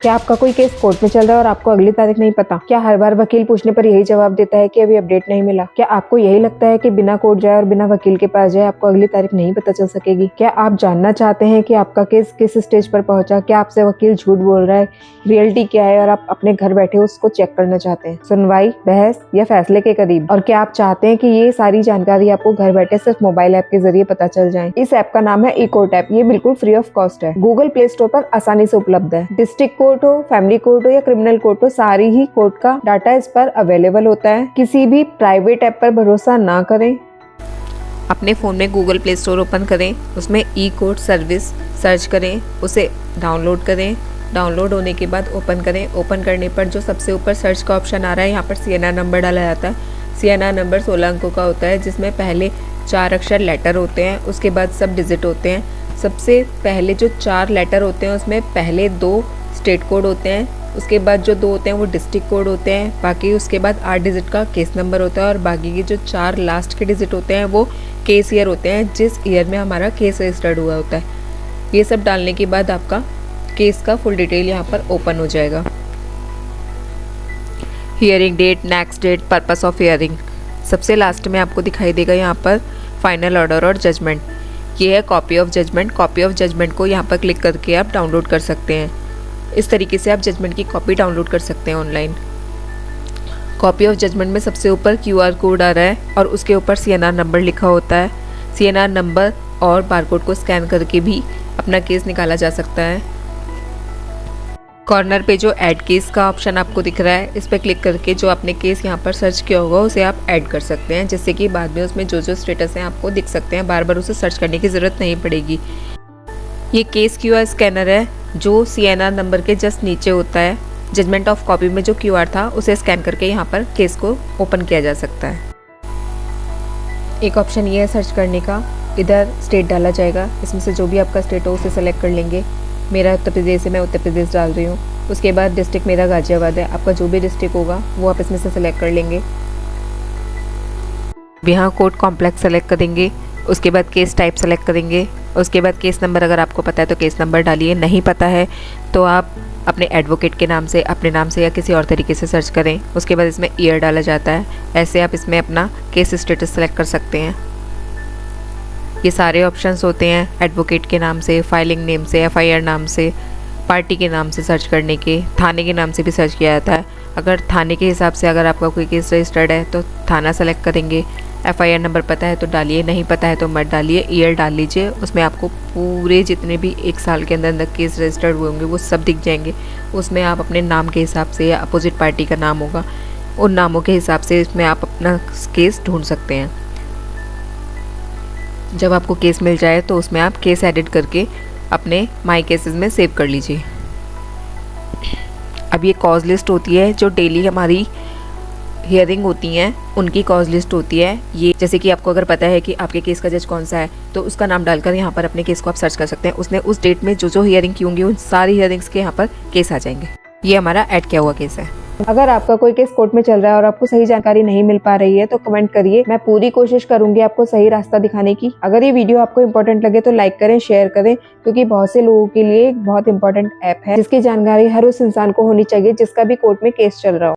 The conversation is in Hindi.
क्या आपका कोई केस कोर्ट में चल रहा है और आपको अगली तारीख नहीं पता? क्या हर बार वकील पूछने पर यही जवाब देता है कि अभी अपडेट नहीं मिला? क्या आपको यही लगता है कि बिना कोर्ट जाए और बिना वकील के पास जाए आपको अगली तारीख नहीं पता चल सकेगी? क्या आप जानना चाहते हैं कि आपका केस किस स्टेज पर पहुंचा? क्या आपसे वकील झूठ बोल रहा है? रियलिटी क्या है और आप अपने घर बैठे उसको चेक करना चाहते हैं? सुनवाई, बहस या फैसले के करीब? और क्या आप चाहते हैं कि ये सारी जानकारी आपको घर बैठे सिर्फ मोबाइल ऐप के जरिए पता चल जाए? इस ऐप का नाम है ई कोर्ट ऐप। ये बिल्कुल फ्री ऑफ कॉस्ट है, गूगल प्ले स्टोर पर आसानी से उपलब्ध है। डिस्ट्रिक्ट कोर्ट हो, फैमिली कोर्ट हो या क्रिमिनल कोर्ट हो, सारी ही कोर्ट का डाटा इस पर अवेलेबल होता है। किसी भी प्राइवेट ऐप पर भरोसा ना करें। अपने फ़ोन में गूगल प्ले स्टोर ओपन करें, उसमें ई कोर्ट सर्विस सर्च करें, उसे डाउनलोड करें। डाउनलोड होने के बाद ओपन करें। ओपन करने पर जो सबसे ऊपर सर्च का ऑप्शन आ रहा है, यहाँ पर CNR नंबर डाला जाता है। CNR नंबर 16 अंकों का होता है, जिसमें पहले 4 अक्षर लेटर होते हैं, उसके बाद सब डिजिट होते हैं। सबसे पहले जो 4 लेटर होते हैं उसमें पहले 2 स्टेट कोड होते हैं, उसके बाद जो 2 होते हैं वो डिस्ट्रिक्ट कोड होते हैं। बाकी उसके बाद 8 डिजिट का केस नंबर होता है और बाकी के जो 4 लास्ट के डिजिट होते हैं वो केस ईयर होते हैं, जिस ईयर में हमारा केस रजिस्टर्ड हुआ होता है। ये सब डालने के बाद आपका केस का फुल डिटेल यहाँ पर ओपन हो जाएगा। Hearing date, next date, purpose of hearing, सबसे लास्ट में आपको दिखाई देगा यहाँ पर फाइनल ऑर्डर और जजमेंट। ये है copy of judgment. Copy of judgment को यहाँ पर क्लिक करके आप डाउनलोड कर सकते हैं। इस तरीके से आप जजमेंट की कॉपी डाउनलोड कर सकते हैं ऑनलाइन। कॉपी ऑफ जजमेंट में सबसे ऊपर QR कोड आ रहा है और उसके ऊपर CNR नंबर लिखा होता है। CNR नंबर और बारकोड को स्कैन करके भी अपना केस निकाला जा सकता है। कॉर्नर पे जो ऐड केस का ऑप्शन आपको दिख रहा है, इस पर क्लिक करके जो आपने केस यहाँ पर सर्च किया होगा उसे आप ऐड कर सकते हैं, जिससे कि बाद में उसमें जो जो स्टेटस हैं आपको दिख सकते हैं। बार बार उसे सर्च करने की ज़रूरत नहीं पड़ेगी। ये केस QR स्कैनर है जो CNR नंबर के जस्ट नीचे होता है। जजमेंट ऑफ कॉपी में जो QR था उसे स्कैन करके यहाँ पर केस को ओपन किया जा सकता है। एक ऑप्शन ये है सर्च करने का, इधर स्टेट डाला जाएगा। इसमें से जो भी आपका स्टेट हो उसे सेलेक्ट कर लेंगे। मेरा उत्तर प्रदेश है, मैं उत्तर प्रदेश डाल रही हूँ। उसके बाद डिस्ट्रिक्ट मेरा गाजियाबाद है, आपका जो भी डिस्ट्रिक्ट होगा वो आप इसमें से सेलेक्ट कर लेंगे। यहाँ कोर्ट कॉम्प्लेक्स सेलेक्ट करेंगे। उसके बाद केस टाइप सेलेक्ट करेंगे। उसके बाद केस नंबर, अगर आपको पता है तो केस नंबर डालिए, नहीं पता है तो आप अपने एडवोकेट के नाम से, अपने नाम से या किसी और तरीके से सर्च करें। उसके बाद इसमें ईयर डाला जाता है। ऐसे आप इसमें अपना केस स्टेटस सेलेक्ट कर सकते हैं। ये सारे ऑप्शंस होते हैं एडवोकेट के नाम से, फाइलिंग नेम से, FIR नाम से, पार्टी के नाम से सर्च करने के, थाने के नाम से भी सर्च किया जाता है। अगर थाने के हिसाब से अगर आपका कोई केस रजिस्टर्ड है तो थाना सेलेक्ट करेंगे। FIR नंबर पता है तो डालिए, नहीं पता है तो मत डालिए। ईयर डाल लीजिए, उसमें आपको पूरे जितने भी 1 साल के अंदर केस रजिस्टर्ड हुए होंगे वो सब दिख जाएंगे। उसमें आप अपने नाम के हिसाब से या अपोजिट पार्टी का नाम होगा, उन नामों के हिसाब से इसमें आप अपना केस ढूंढ सकते हैं। जब आपको केस मिल जाए तो उसमें आप केस एडिट करके अपने माई केसेस में सेव कर लीजिए। अब ये कॉज लिस्ट होती है जो डेली हमारी हियरिंग होती हैं, उनकी कॉज लिस्ट होती है। ये जैसे कि आपको अगर पता है कि आपके केस का जज कौन सा है तो उसका नाम डालकर यहाँ पर अपने केस को आप सर्च कर सकते हैं। उसने उस डेट में जो जो हियरिंग की होंगी उन सारी हियरिंग्स के यहाँ पर केस आ जाएंगे। ये हमारा ऐड किया हुआ केस है। अगर आपका कोई केस कोर्ट में चल रहा है और आपको सही जानकारी नहीं मिल पा रही है तो कमेंट करिए, मैं पूरी कोशिश करूंगी आपको सही रास्ता दिखाने की। अगर ये वीडियो आपको इम्पोर्टेंट लगे तो लाइक करें, शेयर करें, क्योंकि बहुत से लोगों के लिए एक बहुत इंपॉर्टेंट ऐप है जिसकी जानकारी हर उस इंसान को होनी चाहिए जिसका भी कोर्ट में केस चल रहा हो।